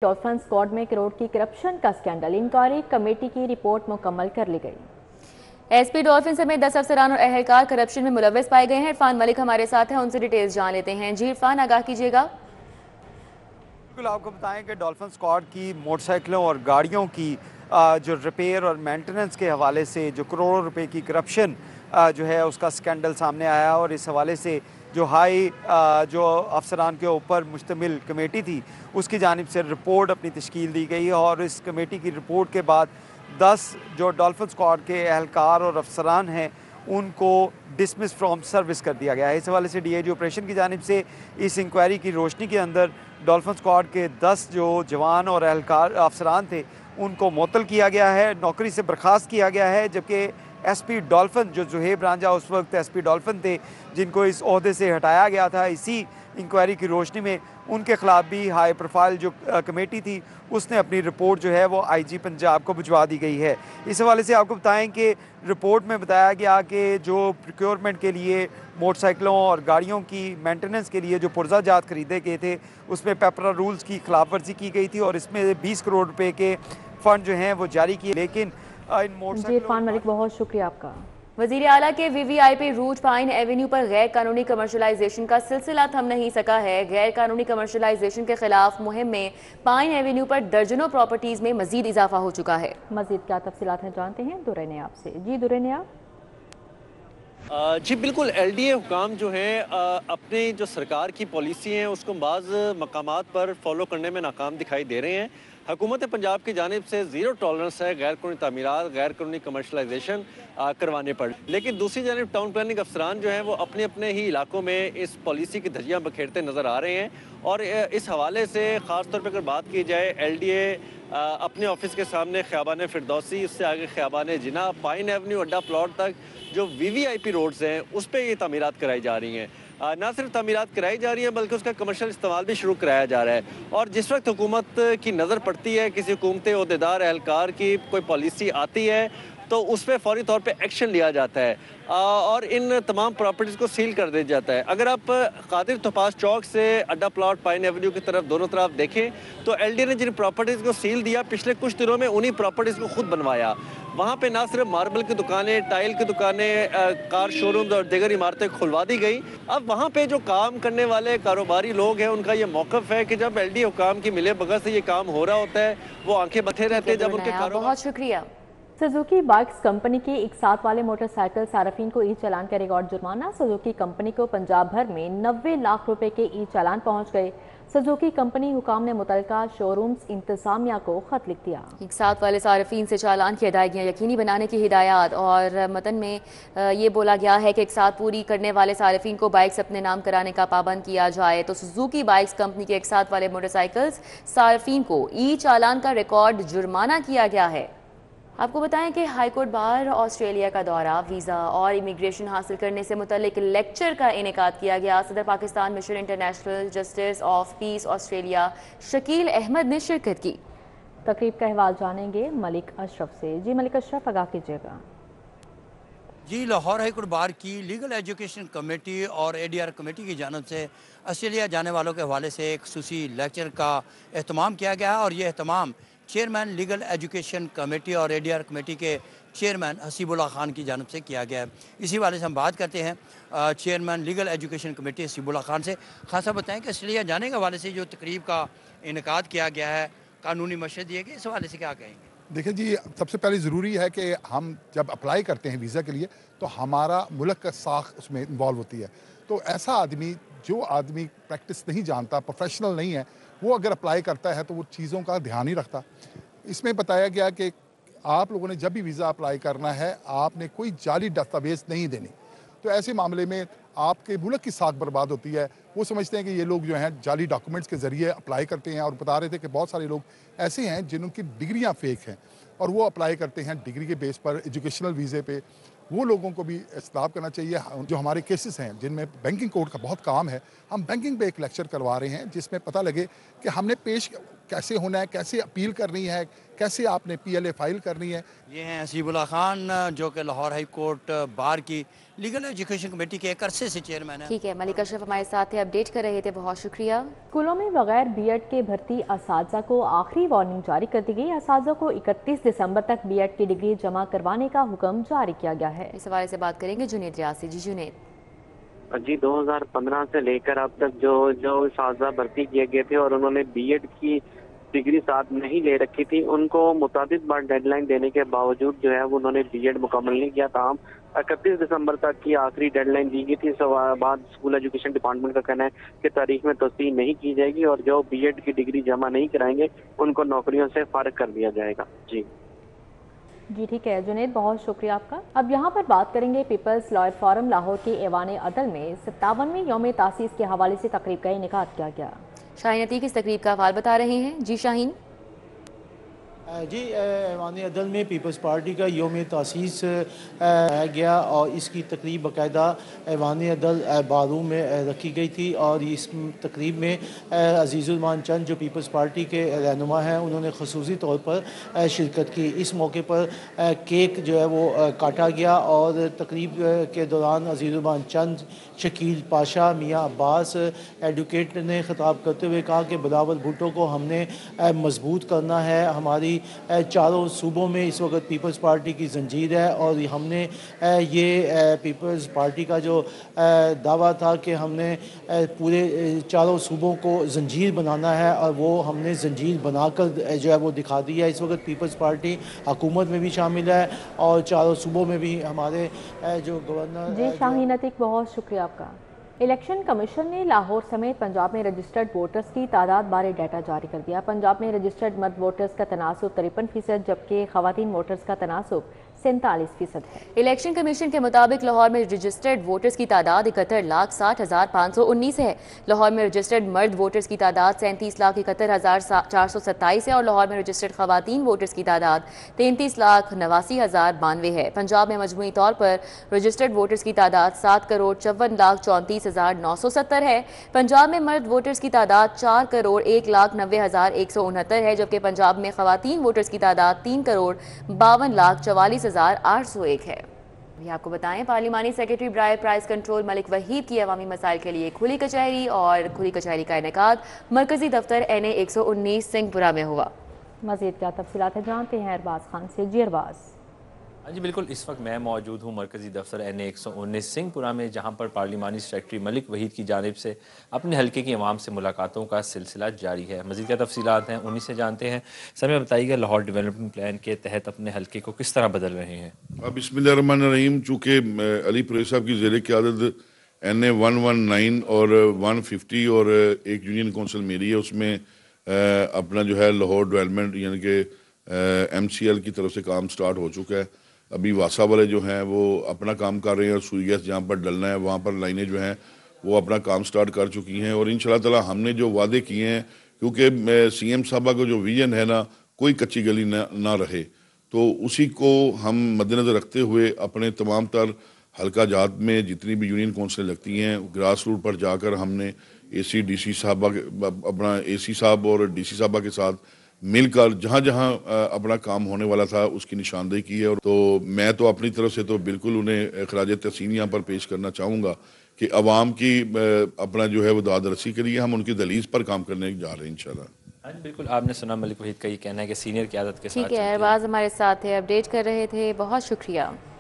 Dolphin squad में करोड़ की corruption का स्कैंडल, इंक्वायरी कमेटी की रिपोर्ट मुकम्मल कर ली गई। एसपी डॉल्फिन समेत 10 अफसरान और अहलकार करप्शन में मुलव्वस पाए गए हैं। इरफान मलिक हमारे साथ हैं, उनसे डिटेल्स जान लेते हैं। जी इरफान, आगाह कीजिएगा। बिल्कुल, आपको बताएं कि डॉल्फिन स्क्वाड की मोटरसाइकिलों और गाड़ियों की जो रिपेयर और मेंटेनेंस के हवाले से जो करोड़ों रुपए की करप्शन जो है उसका स्कैंडल सामने आया, और इस हवाले से जो जो अफसरान के ऊपर मुश्तमिल कमेटी थी उसकी जानिब से रिपोर्ट अपनी तश्कील दी गई, और इस कमेटी की रिपोर्ट के बाद 10 जो डॉल्फिन स्क्वाड के अहलकार और अफसरान हैं उनको डिसमिस फ्रॉम सर्विस कर दिया गया है। इस हवाले से डीआईजी ऑपरेशन की जानिब से इस इंक्वायरी की रोशनी के अंदर डॉल्फिन स्क्वाड के 10 जो जवान और अहलकार अफसरान थे उनको मुअत्तल किया गया है, नौकरी से बर्खास्त किया गया है, जबकि एसपी डॉल्फिन जो जुहेब रांझा उस वक्त एसपी डॉल्फिन थे जिनको इस ओहदे से हटाया गया था, इसी इंक्वायरी की रोशनी में उनके खिलाफ भी हाई प्रोफाइल जो कमेटी थी उसने अपनी रिपोर्ट जो है वो आईजी पंजाब को भिजवा दी गई है। इस हवाले से आपको बताएं कि रिपोर्ट में बताया गया कि जो प्रोक्योरमेंट के लिए मोटरसाइकिलों और गाड़ियों की मेंटेनेंस के लिए जो पुर्जा जात खरीदे गए थे उसमें पेपरा रूल्स की खिलाफ वर्जी की गई थी, और इसमें 20 करोड़ रुपए के फंड जो हैं वो जारी किए, लेकिन इन जी इरफान मलिक, बहुत शुक्रिया आपका। वजीर आला के वीवीआईपी रूट पाइन एवेन्यू पर गैर कानूनी कमर्शलाइजेशन का सिलसिला थम नहीं सका है। गैर कानूनी कमर्शलाइजेशन के खिलाफ मुहिम में पाइन एवेन्यू पर दर्जनों प्रॉपर्टीज में मजीद इजाफा हो चुका है। मजीद क्या तफसीलात हैं जानते हैं दुरैनियाब से। जी दुरैनियाब। जी बिल्कुल, एलडीए हुकाम जो हैं अपनी जो सरकार की पॉलिसी हैं उसको बाज़ मकामात पर फॉलो करने में नाकाम दिखाई दे रहे हैं। हुकूमत पंजाब की जानिब से ज़ीरो टॉलरेंस है गैर कानूनी तामीरात, गैर कानूनी कमर्शलाइजेशन करवाने पर, लेकिन दूसरी जानिब टाउन प्लानिंग अफसरान जो हैं वो अपने अपने ही इलाकों में इस पॉलिसी की धज्जियाँ बखेरते नज़र आ रहे हैं। और इस हवाले से ख़ास तौर पर अगर बात की जाए, एलडीए अपने ऑफिस के सामने ख़ियाबान फिरदौसी, उससे आगे ख़ियाबान जिना, पाइन एवेन्यू अड्डा प्लॉट तक जो वीवीआईपी रोड्स हैं उस पर ये तामीरात कराई जा रही हैं। ना सिर्फ तामीरात कराई जा रही है बल्कि उसका कमर्शियल इस्तेमाल भी शुरू कराया जा रहा है। और जिस वक्त हुकूमत की नज़र पड़ती है, किसी हुकूमती ओहदेदार एहलकार की कोई पॉलिसी आती है तो उस पर फौरी तौर पे एक्शन लिया जाता है और इन तमाम प्रॉपर्टीज़ को सील कर दिया जाता है। अगर आप कादिर तोपास चौक से अड्डा प्लॉट पाइन एवेन्यू की तरफ दोनों तरफ देखें तो एलडीए ने जिन प्रॉपर्टीज़ को सील दिया, पिछले कुछ दिनों में उन्हीं प्रॉपर्टीज़ को खुद बनवाया। वहाँ पे ना सिर्फ मार्बल की दुकानें, टाइल की दुकानें, कार शोरूम्स और दीगर इमारतें खुलवा दी गई। अब वहाँ पे जो काम करने वाले कारोबारी लोग हैं उनका ये मौक़िफ़ है कि जब एलडीए हुकाम की मिले बगैर से ये काम हो रहा होता है वो आंखें बंधे रहते हैं। जब उनके कारोबार। बहुत शुक्रिया। सुजुकी बाइक्स कंपनी की एक साथ वाले मोटरसाइकिल सार्फिन को ई चालान का रिकॉर्ड जुर्माना। सुजुकी कंपनी को पंजाब भर में 90 लाख रुपए के ई चालान पहुंच गए। सुजुकी कंपनी हुकाम ने मुतलका शोरूम्स इंतजामिया को खत लिख दिया। एक साथ वाले सार्फिन से चालान की अदायगियाँ यकीनी बनाने की हिदायत, और मतन में ये बोला गया है कि एक साथ पूरी करने वाले सार्फिन को बाइक्स अपने नाम कराने का पाबंद किया जाए। तो सुजुकी बाइक्स कंपनी के एक साथ वाले मोटरसाइकिल्स सार्फिन को ई चालान का रिकॉर्ड जुर्माना किया गया है। आपको बताएं कि हाईकोर्ट बार ऑस्ट्रेलिया का दौरा, वीज़ा और इमिग्रेशन हासिल करने से मुतल्लिक लेक्चर का इनेकाद किया गया। सदर Pakistan mission international justice of peace Australia Shakeel Ahmed ने शिरकत की। तकरीब का अहवाल जानेंगे मलिक अशरफ से। जी मलिक अशरफ, आगाह कीजिएगा। जी, लाहौर हाईकोर्ट बार की लीगल एजुकेशन कमेटी और एडीआर कमेटी की जानब से ऑस्ट्रेलिया जाने वालों के हवाले से एक खुसूसी लेक्चर का एहतमाम किया गया है, और ये एहतमाम चेयरमैन लीगल एजुकेशन कमेटी और एडीआर कमेटी के चेयरमैन हसीबुल्लाह खान की जानब से किया गया है। इसी वाले से हम बात करते हैं chairman legal education committee Hasibullah Khan से। खान साहब बताएं कि ऑस्ट्रेलिया जाने के हवाले से जो तकरीब का इनेकाद किया गया है, कानूनी मशवरे दिए गए, इस हवाले से क्या कहेंगे? देखिए जी, सबसे पहले ज़रूरी है कि हम जब अप्लाई करते हैं वीज़ा के लिए तो हमारा मुल्क का साख उसमें इन्वॉल्व होती है। तो ऐसा आदमी जो आदमी प्रैक्टिस नहीं जानता, प्रोफेशनल नहीं है, वो अगर अप्लाई करता है तो वो चीज़ों का ध्यान नहीं रखता। इसमें बताया गया कि आप लोगों ने जब भी वीज़ा अप्लाई करना है आपने कोई जाली दस्तावेज़ नहीं देने। तो ऐसे मामले में आपके मुल्क की साख बर्बाद होती है। वो समझते हैं कि ये लोग जो हैं जाली डॉक्यूमेंट्स के ज़रिए अप्लाई करते हैं, और बता रहे थे कि बहुत सारे लोग ऐसे हैं जिनकी डिग्रियां फेक हैं और वो अप्लाई करते हैं डिग्री के बेस पर एजुकेशनल वीज़े पे। वो लोगों को भी इस्तेमाल करना चाहिए। जो हमारे केसेस हैं जिनमें बैंकिंग कोड का बहुत काम है, हम बैंकिंग पे एक लेक्चर करवा रहे हैं जिसमें पता लगे कि हमने पेश कैसे होना है, कैसे अपील करनी है, कैसे आपने PLA फाइल करनी है। ये हैं हसीबुल्लाह खान जो कि लाहौर हाई कोर्ट बार की लीगल एजुकेशन कमेटी के एक अरसे से चेयरमैन है। ठीक है, मलिक अशरफ हमारे साथ थे, अपडेट कर रहे थे, बहुत शुक्रिया। स्कूलों में बगैर बीएड के भर्ती असातिज़ा को आखिरी वार्निंग जारी कर दी गई। असातिज़ा को 31 दिसंबर तक बीएड की डिग्री जमा करवाने का हुक्म जारी किया गया है। इस हवाले से बात करेंगे जुनेद रियासी। जी जुनेद। जी 2015 से लेकर अब तक जो असातिज़ा भर्ती किए गए थे और उन्होंने बीएड की डिग्री साथ नहीं ले रखी थी, उनको मुताबिक बार डेडलाइन देने के बावजूद जो है वो उन्होंने बीएड मुकम्मल नहीं किया। ताहम 31 दिसंबर तक की आखिरी डेडलाइन दी गई थी। इस बाद स्कूल एजुकेशन डिपार्टमेंट का कहना है कि तारीख में तस्दीक नहीं की जाएगी और जो बीएड की डिग्री जमा नहीं कराएंगे उनको नौकरियों से फारिग कर दिया जाएगा। जी ठीक है जुनेद, बहुत शुक्रिया आपका। अब यहाँ पर बात करेंगे पीपल्स लॉयर फोरम लाहौर के ऐवान अदल में 57वें यौम तासीस के हवाले से तकरीब का इनेकाद किया गया। शाहीन अतीक इस तकरीब का हवाल बता रहे हैं। जी शाहीन। जी ऐवान अदल में पीपल्स पार्टी का यौम तासीस है गया और इसकी तकरीब बाकायदा ऐवान अदल बारू में रखी गई थी और इस तकरीब में अजीज़ुल चंद जो पीपल्स पार्टी के रहनुमा हैं उन्होंने खसूसी तौर पर शिरकत की। इस मौके पर केक जो है वो काटा गया और तकरीब के दौरान अजीज़ुल चंद, शकील पाशा, मियाँ अब्बास एडवोकेट ने खिताब करते हुए कहा कि बिलावल भुट्टो को हमने मजबूत करना है। हमारी चारों सूबों में इस वक्त पीपल्स पार्टी की जंजीर है और हमने ये पीपल्स पार्टी का जो दावा था कि हमने पूरे चारों सूबों को जंजीर बनाना है और वो हमने जंजीर बनाकर जो है वो दिखा दी है। इस वक्त पीपल्स पार्टी हुकूमत में भी शामिल है और चारों सूबों में भी हमारे जो गवर्नर। जी शाहीन अतीक, बहुत शुक्रिया आपका। इलेक्शन कमीशन ने लाहौर समेत पंजाब में रजिस्टर्ड वोटर्स की तादाद बारे डाटा जारी कर दिया। पंजाब में रजिस्टर्ड मर्द वोटर्स का तनासुब 53% जबकि खवातीन वोटर्स का तनासुब 47% है। इलेक्शन कमीशन के मुताबिक लाहौर में रजिस्टर्ड वोटर्स की तादाद 71,60,519 है। लाहौर में रजिस्टर्ड मर्द वोटर्स की तादाद 37,71,427 है और लाहौर में रजिस्टर्ड खवातीन वोटर्स की तादाद 33,89,092 है। पंजाब में मजमूई तौर पर रजिस्टर्ड वोटर्स की तादाद 7,54,34,970 है। पंजाब में मर्द वोटर्स की तादाद 4,01,90,169 है जबकि पंजाब में खवातीन वोटर्स की तादाद 3,52,44,801 है। अभी आपको बताएं, पार्लिमानी सेक्रेटरी बराए प्राइस कंट्रोल मलिक वहीद की अवामी मसाइल के लिए खुली कचहरी और खुली कचहरी का इनेकाद मरकजी दफ्तर NA 119 सिंहपुरा में हुआ। मजीद क्या तफसीलात जानते हैं अरबाज खान से। जी अरबाज। हाँ जी बिल्कुल, इस वक्त मैं मौजूद हूँ मरकज़ी दफ्तर NA 119 सिंहपुरा में, जहाँ पर पार्लिमानी सेक्रेटरी मलिक वहीद की जानिब से अपने हल्के की अवाम से मुलाकातों का सिलसिला जारी है। मज़ीद क्या तफसीलात हैं उन्हीं से जानते हैं। सर में बताइएगा, लाहौर डेवलपमेंट प्लान के तहत अपने हल्के को किस तरह बदल रहे हैं? बिस्मिल्लाहिर्रहमानिर्रहीम। चूँकि अली पुरैश साहब की ज़ेर क़यादत NA 119 और 150 और एक यूनियन कौंसिल मेरी है, उसमें अपना जो है लाहौर डेवलपमेंट यानी कि MCL की तरफ से काम स्टार्ट हो चुका है। अभी वासा वाले जो हैं वो अपना काम कर रहे हैं और सूर्यस जहाँ पर डलना है वहाँ पर लाइनें जो हैं वो अपना काम स्टार्ट कर चुकी हैं और इंशाल्लाह ताला हमने जो वादे किए हैं, क्योंकि CM साहबा का जो विजन है ना, कोई कच्ची गली ना रहे, तो उसी को हम मद्देनज़र रखते हुए अपने तमाम तर हल्का जात में जितनी भी यूनियन कौंसिलें लगती हैं ग्रास रूट पर जाकर हमने AC DC साहबा अपना AC साहब और DC साहबा के साथ मिलकर जहाँ जहाँ अपना काम होने वाला था उसकी निशानदेही की है। और तो मैं तो अपनी तरफ से तो बिल्कुल उन्हें खराज तहसीन यहाँ पर पेश करना चाहूँगा कि अवाम की अपना जो है वो दाद रसी के लिए हम उनकी दलीज पर काम करने जा रहे हैं इंशाल्लाह। हाँ बिल्कुल, आपने सुना मलिक वहीद का ये कहना है कि सीनियर क़यादत के साथ। ठीक है, अरबाज हमारे साथ थे, अपडेट कर रहे थे, बहुत शुक्रिया।